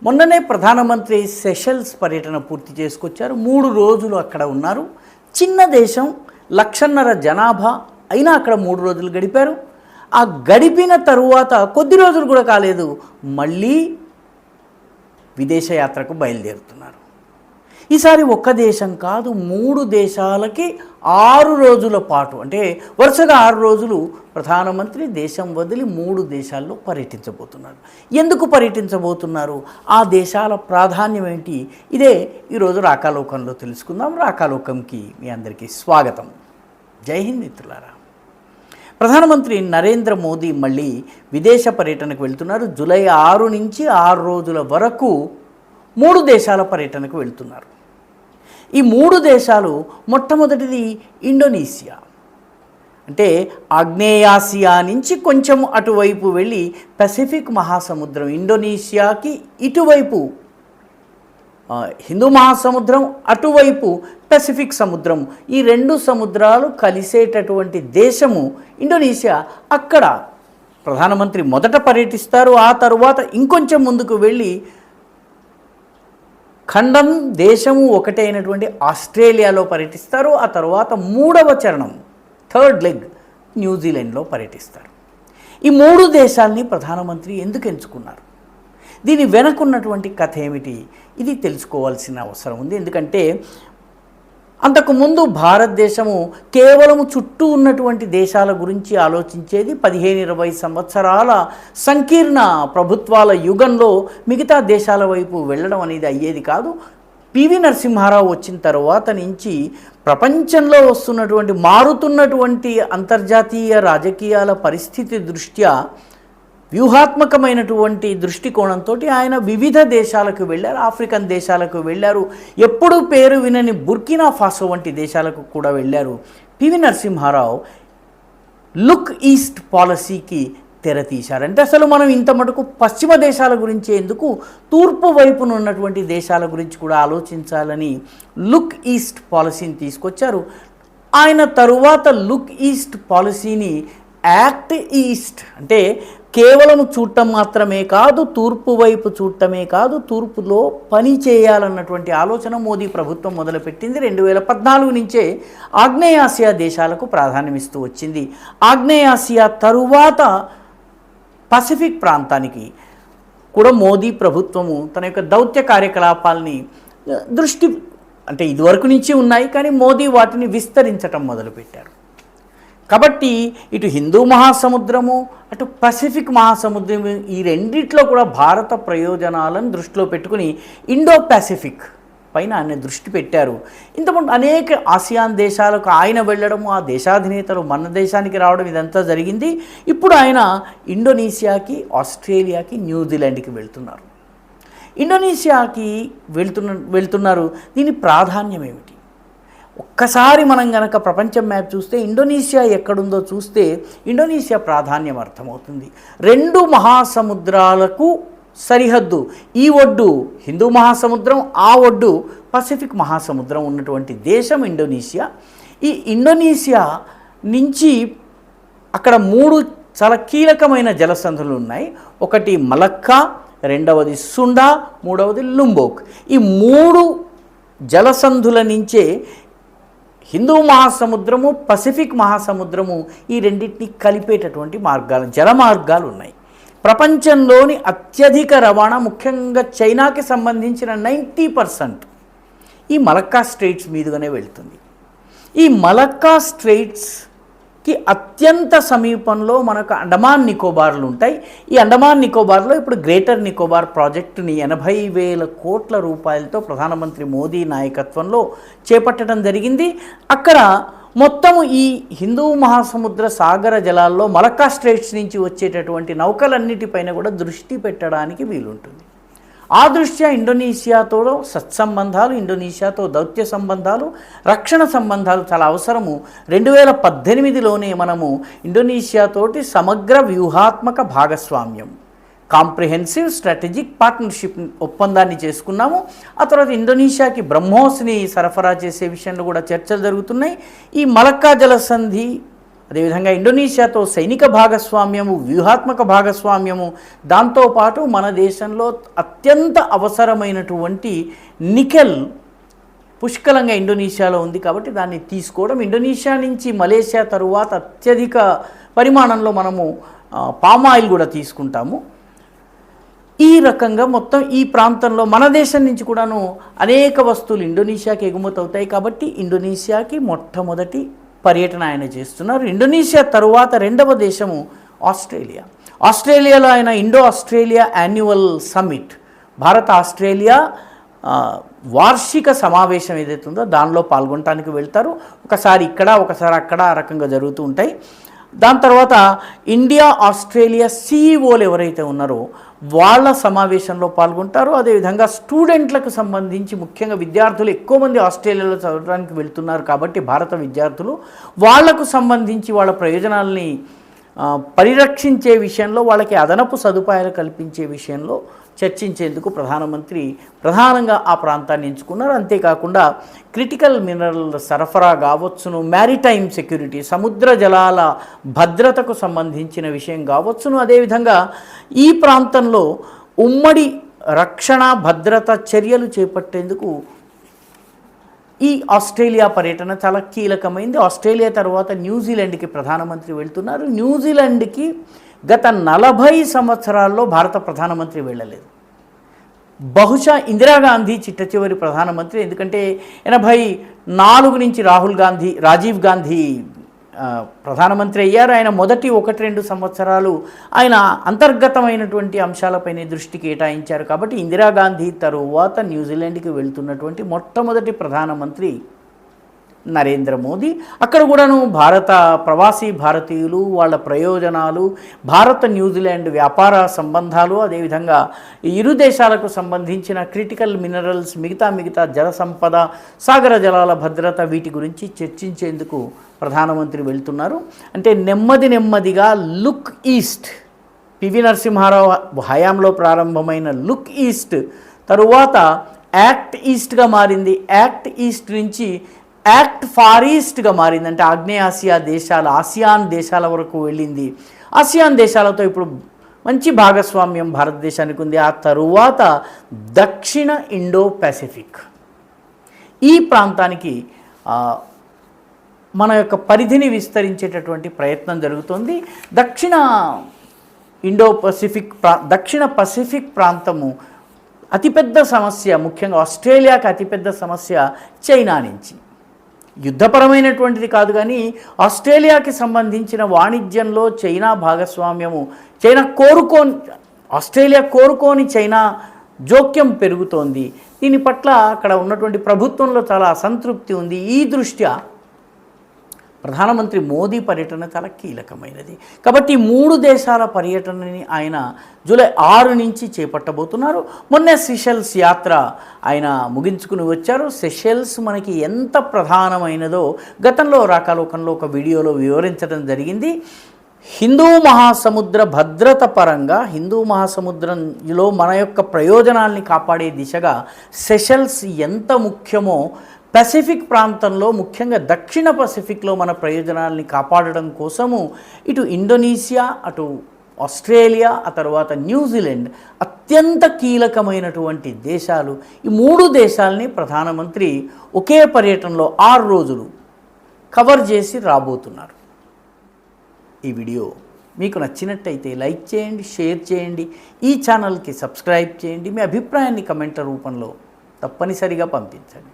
మొన్ననే ప్రధానమంత్రి సెషెల్స్ పర్యటన పూర్తి చేసుకొచ్చారు. 3 రోజులు అక్కడ ఉన్నారు. చిన్న దేశం, 1.5 లక్ష జనాభా అయినా అక్కడ 3 రోజులు గడిపారు. ఆ గడిపిన తరువాత కొద్ది రోజులు కూడా కాలేదు, మళ్ళీ విదేశయాత్రకు బయలుదేరుతున్నారు. ఈసారి ఒక్క దేశం కాదు, 3 దేశాలకి 6 రోజుల పాటు, అంటే వరుసగా 6 రోజులు ప్రధానమంత్రి దేశం వదిలి 3 దేశాల్లో పర్యటించబోతున్నారు. ఎందుకు పర్యటించబోతున్నారు, ఆ దేశాల ప్రాధాన్యం ఏంటి, ఇదే ఈరోజు రాకాలోకంలో తెలుసుకుందాం. రాకాలోకంకి మీ అందరికీ స్వాగతం. జై హింద్ మిత్రులారా. ప్రధానమంత్రి నరేంద్ర మోదీ మళ్ళీ విదేశ పర్యటనకు వెళ్తున్నారు. జూలై 6 నుంచి 6 రోజుల వరకు 3 దేశాల పర్యటనకు వెళ్తున్నారు. ఈ 3 దేశాలు, మొట్టమొదటిది ఇండోనేషియా, అంటే ఆగ్నేయాసియా నుంచి కొంచెం అటువైపు వెళ్ళి పసిఫిక్ మహాసముద్రం, ఇండోనేషియాకి ఇటువైపు హిందూ మహాసముద్రం, అటువైపు పసిఫిక్ సముద్రం, ఈ 2 సముద్రాలు కలిసేటటువంటి దేశము ఇండోనేషియా. అక్కడ ప్రధానమంత్రి మొదట పర్యటిస్తారు. ఆ తరువాత ఇంకొంచెం ముందుకు వెళ్ళి ఖండం, దేశము ఒకటే అయినటువంటి ఆస్ట్రేలియాలో పర్యటిస్తారు. ఆ తర్వాత 3వ చరణం, 3rd లెగ్, న్యూజిలాండ్లో పర్యటిస్తారు. ఈ 3 దేశాలని ప్రధానమంత్రి ఎందుకు ఎంచుకున్నారు, దీని వెనకున్నటువంటి కథ ఏమిటి, ఇది తెలుసుకోవాల్సిన అవసరం ఉంది. ఎందుకంటే అంతకుముందు భారతదేశము కేవలము చుట్టూ ఉన్నటువంటి దేశాల గురించి ఆలోచించేది. 15-20 సంవత్సరాల సంకీర్ణ ప్రభుత్వాల యుగంలో మిగతా దేశాల వైపు వెళ్ళడం అనేది అయ్యేది కాదు. పివి నరసింహారావు వచ్చిన తర్వాత నుంచి ప్రపంచంలో వస్తున్నటువంటి మారుతున్నటువంటి అంతర్జాతీయ రాజకీయాల పరిస్థితి దృష్ట్యా వ్యూహాత్మకమైనటువంటి దృష్టికోణంతో ఆయన వివిధ దేశాలకు వెళ్ళారు. ఆఫ్రికన్ దేశాలకు వెళ్ళారు, ఎప్పుడూ పేరు వినని బుర్కినా ఫాసో వంటి దేశాలకు కూడా వెళ్ళారు. పివి నరసింహారావు లుక్ ఈస్ట్ పాలసీకి తెర తీశారంటే అసలు మనం ఇంత మటుకు పశ్చిమ దేశాల గురించి ఎందుకు, తూర్పు వైపున ఉన్నటువంటి దేశాల గురించి కూడా ఆలోచించాలని లుక్ ఈస్ట్ పాలసీని తీసుకొచ్చారు. ఆయన తరువాత లుక్ ఈస్ట్ పాలసీని యాక్ట్ ఈస్ట్, అంటే కేవలం చూడటం మాత్రమే కాదు, తూర్పు వైపు చూడటమే కాదు, తూర్పులో పని చేయాలన్నటువంటి ఆలోచన మోదీ ప్రభుత్వం మొదలుపెట్టింది. 2014 నుంచే ఆగ్నేయాసియా దేశాలకు ప్రాధాన్యమిస్తూ వచ్చింది. ఆగ్నేయాసియా తరువాత పసిఫిక్ ప్రాంతానికి కూడా మోదీ ప్రభుత్వము తన యొక్క దౌత్య కార్యకలాపాలని అంటే ఇదివరకు నుంచి ఉన్నాయి, కానీ మోదీ వాటిని విస్తరించటం మొదలుపెట్టారు. కాబట్టి ఇటు హిందూ మహాసముద్రము, అటు పసిఫిక్ మహాసముద్రం, ఈ రెండిట్లో కూడా భారత ప్రయోజనాలను దృష్టిలో పెట్టుకుని ఇండో పసిఫిక్ పైన ఆయన దృష్టి పెట్టారు. ఇంతకుముందు అనేక ఆసియాన్ దేశాలకు ఆయన వెళ్ళడము, ఆ దేశాధినేతలు మన దేశానికి రావడం, ఇదంతా జరిగింది. ఇప్పుడు ఆయన ఇండోనేషియాకి, ఆస్ట్రేలియాకి, న్యూజిలాండ్కి వెళ్తున్నారు. ఇండోనేషియాకి వెళ్తున్నారు. దీని ప్రాధాన్యం ఏమిటి, ఒక్కసారి మనం గనక ప్రపంచం మ్యాప్ చూస్తే ఇండోనేషియా ఎక్కడుందో చూస్తే ఇండోనేషియా ప్రాధాన్యం అర్థమవుతుంది. 2 మహాసముద్రాలకు సరిహద్దు, ఈ ఒడ్డు హిందూ మహాసముద్రం, ఆ ఒడ్డు పసిఫిక్ మహాసముద్రం ఉన్నటువంటి దేశం ఇండోనేషియా. ఈ ఇండోనేషియా నుంచి అక్కడ 3 చాలా కీలకమైన జలసంధులు ఉన్నాయి. ఒకటి మలక్కా, రెండవది సుండా, మూడవది లుంబోక్. ఈ 3 జలసంధుల నుంచే హిందూ మహాసముద్రము, పసిఫిక్ మహాసముద్రము, ఈ రెండింటిని కలిపేటటువంటి మార్గాలు, జల మార్గాలు ఉన్నాయి. ప్రపంచంలోని అత్యధిక రవాణా, ముఖ్యంగా చైనాకి సంబంధించిన 90% ఈ మలక్కా స్ట్రెయిట్స్ మీదుగానే వెళ్తుంది. ఈ మలక్కా స్ట్రెయిట్స్కి అత్యంత సమీపంలో మనకు అండమాన్ నికోబార్లు ఉంటాయి. ఈ అండమాన్ నికోబార్లో ఇప్పుడు గ్రేటర్ నికోబార్ ప్రాజెక్టుని 80,000 కోట్ల రూపాయలతో ప్రధానమంత్రి మోదీ నాయకత్వంలో చేపట్టడం జరిగింది. అక్కడ మొత్తము ఈ హిందూ మహాసముద్ర సాగర జలాల్లో మలక్కా స్ట్రెయిట్స్ నుంచి వచ్చేటటువంటి నౌకలన్నిటిపైన కూడా దృష్టి పెట్టడానికి వీలుంటుంది. ఆ దృష్ట్యా ఇండోనేషియాతో సత్సంబంధాలు, ఇండోనేషియాతో దౌత్య సంబంధాలు, రక్షణ సంబంధాలు చాలా అవసరము. 2018లోనే మనము ఇండోనేషియాతోటి సమగ్ర వ్యూహాత్మక భాగస్వామ్యం, కాంప్రిహెన్సివ్ స్ట్రాటజిక్ పార్ట్నర్షిప్ ఒప్పందాన్ని చేసుకున్నాము. ఆ తర్వాత ఇండోనేషియాకి బ్రహ్మోస్ని సరఫరా చేసే విషయంలో కూడా చర్చలు జరుగుతున్నాయి. ఈ మలక్కా జలసంధి అదేవిధంగా ఇండోనేషియాతో సైనిక భాగస్వామ్యము, వ్యూహాత్మక భాగస్వామ్యము, దాంతోపాటు మన దేశంలో అత్యంత అవసరమైనటువంటి నికెల్ పుష్కలంగా ఇండోనేషియాలో ఉంది కాబట్టి దాన్ని తీసుకోవడం, ఇండోనేషియా నుంచి మలేషియా తరువాత అత్యధిక పరిమాణంలో మనము పామ్ ఆయిల్ కూడా తీసుకుంటాము. ఈ రకంగా మొత్తం ఈ ప్రాంతంలో మన దేశం నుంచి కూడాను అనేక వస్తువులు ఇండోనేషియాకి ఎగుమతి అవుతాయి కాబట్టి ఇండోనేషియాకి మొట్టమొదటి పర్యటన ఆయన చేస్తున్నారు. ఇండోనేషియా తరువాత రెండవ దేశము ఆస్ట్రేలియా. ఆస్ట్రేలియాలో ఆయన ఇండో ఆస్ట్రేలియా యాన్యువల్ సమ్మిట్, భారత ఆస్ట్రేలియా వార్షిక సమావేశం ఏదైతే ఉందో దానిలో పాల్గొనడానికి వెళ్తారు. ఒకసారి ఇక్కడ, ఒకసారి అక్కడ, ఆ రకంగా జరుగుతూ ఉంటాయి. దాని తర్వాత ఇండియా ఆస్ట్రేలియా సిఈఓలు ఎవరైతే ఉన్నారో వాళ్ళ సమావేశంలో పాల్గొంటారు. అదేవిధంగా స్టూడెంట్లకు సంబంధించి ముఖ్యంగా విద్యార్థులు ఎక్కువ మంది ఆస్ట్రేలియాలో చదవడానికి వెళ్తున్నారు కాబట్టి భారత విద్యార్థులు వాళ్లకు సంబంధించి వాళ్ళ ప్రయోజనాల్ని పరిరక్షించే విషయంలో, వాళ్ళకి అదనపు సదుపాయాలు కల్పించే విషయంలో చర్చించేందుకు ప్రధానమంత్రి ప్రధానంగా ఆ ప్రాంతాన్ని ఎంచుకున్నారు. అంతేకాకుండా క్రిటికల్ మినరల్ సరఫరా కావచ్చును, మ్యారిటైమ్ సెక్యూరిటీ, సముద్ర జలాల భద్రతకు సంబంధించిన విషయం కావచ్చును, అదేవిధంగా ఈ ప్రాంతంలో ఉమ్మడి రక్షణ భద్రత చర్యలు చేపట్టేందుకు ఈ ఆస్ట్రేలియా పర్యటన చాలా కీలకమైంది. ఆస్ట్రేలియా తర్వాత న్యూజిలాండ్కి ప్రధానమంత్రి వెళ్తున్నారు. న్యూజిలాండ్కి గత 40 సంవత్సరాల్లో భారత ప్రధానమంత్రి వెళ్ళలేదు. బహుశా ఇందిరాగాంధీ చిట్ట చివరి ప్రధానమంత్రి, ఎందుకంటే 84 నుంచి రాజీవ్ గాంధీ ప్రధానమంత్రి అయ్యారు. ఆయన మొదటి 1-2 సంవత్సరాలు ఆయన అంతర్గతమైనటువంటి అంశాలపైనే దృష్టి కేటాయించారు కాబట్టి ఇందిరాగాంధీ తరువాత న్యూజిలాండ్కి వెళ్తున్నటువంటి మొట్టమొదటి ప్రధానమంత్రి నరేంద్ర మోదీ. అక్కడ కూడాను భారత ప్రవాసీ భారతీయులు, వాళ్ళ ప్రయోజనాలు, భారత న్యూజిలాండ్ వ్యాపార సంబంధాలు, అదేవిధంగా ఇరు దేశాలకు సంబంధించిన క్రిటికల్ మినరల్స్, మిగతా జల సంపద, సాగర జలాల భద్రత, వీటి గురించి చర్చించేందుకు ప్రధానమంత్రి వెళ్తున్నారు. అంటే నెమ్మదిగా లుక్ ఈస్ట్, పివి నరసింహారావు హయాంలో ప్రారంభమైన లుక్ ఈస్ట్ తరువాత యాక్ట్ ఈస్ట్గా మారింది. యాక్ట్ ఈస్ట్ నుంచి యాక్ట్ ఫార్ ఈస్ట్గా మారింది. అంటే ఆగ్నేయాసియా దేశాలు, ఆసియాన్ దేశాల వరకు వెళ్ళింది. ఆసియాన్ దేశాలతో ఇప్పుడు మంచి భాగస్వామ్యం భారతదేశానికి ఉంది. ఆ తరువాత దక్షిణ ఇండో పసిఫిక్, ఈ ప్రాంతానికి మన యొక్క పరిధిని విస్తరించేటటువంటి ప్రయత్నం జరుగుతుంది. దక్షిణ పసిఫిక్ ప్రాంతము అతిపెద్ద సమస్య, ముఖ్యంగా ఆస్ట్రేలియాకి అతిపెద్ద సమస్య చైనా నుంచి. యుద్ధపరమైనటువంటిది కాదు కానీ ఆస్ట్రేలియాకి సంబంధించిన వాణిజ్యంలో చైనా భాగస్వామ్యము, ఆస్ట్రేలియా కోరుకోని చైనా జోక్యం పెరుగుతోంది. దీని పట్ల అక్కడ ఉన్నటువంటి ప్రభుత్వంలో చాలా అసంతృప్తి ఉంది. ఈ దృష్ట్యా ప్రధానమంత్రి మోదీ పర్యటన చాలా కీలకమైనది. కాబట్టి 3 దేశాల పర్యటనని ఆయన జూలై 6 నుంచి చేపట్టబోతున్నారు. మొన్న సెషెల్స్ యాత్ర ఆయన ముగించుకుని వచ్చారు. సెషెల్స్ మనకి ఎంత ప్రధానమైనదో గతంలో రాకాలోకంలో ఒక వీడియోలో వివరించడం జరిగింది. హిందూ మహాసముద్ర భద్రత పరంగా, హిందూ మహాసముద్రంలో మన యొక్క ప్రయోజనాల్ని కాపాడే దిశగా సెషెల్స్ ఎంత ముఖ్యమో, పసిఫిక్ ప్రాంతంలో ముఖ్యంగా దక్షిణ పసిఫిక్లో మన ప్రయోజనాల్ని కాపాడడం కోసము ఇటు ఇండోనేషియా, అటు ఆస్ట్రేలియా, ఆ తర్వాత న్యూజిలాండ్ అత్యంత కీలకమైనటువంటి దేశాలు. ఈ 3 దేశాలని ప్రధానమంత్రి ఒకే పర్యటనలో 6 రోజులు కవర్ చేసి రాబోతున్నారు. ఈ వీడియో మీకు నచ్చినట్టయితే లైక్ చేయండి, షేర్ చేయండి, ఈ ఛానల్కి సబ్స్క్రైబ్ చేయండి. మీ అభిప్రాయాన్ని కమెంట్ల రూపంలో తప్పనిసరిగా పంపించండి.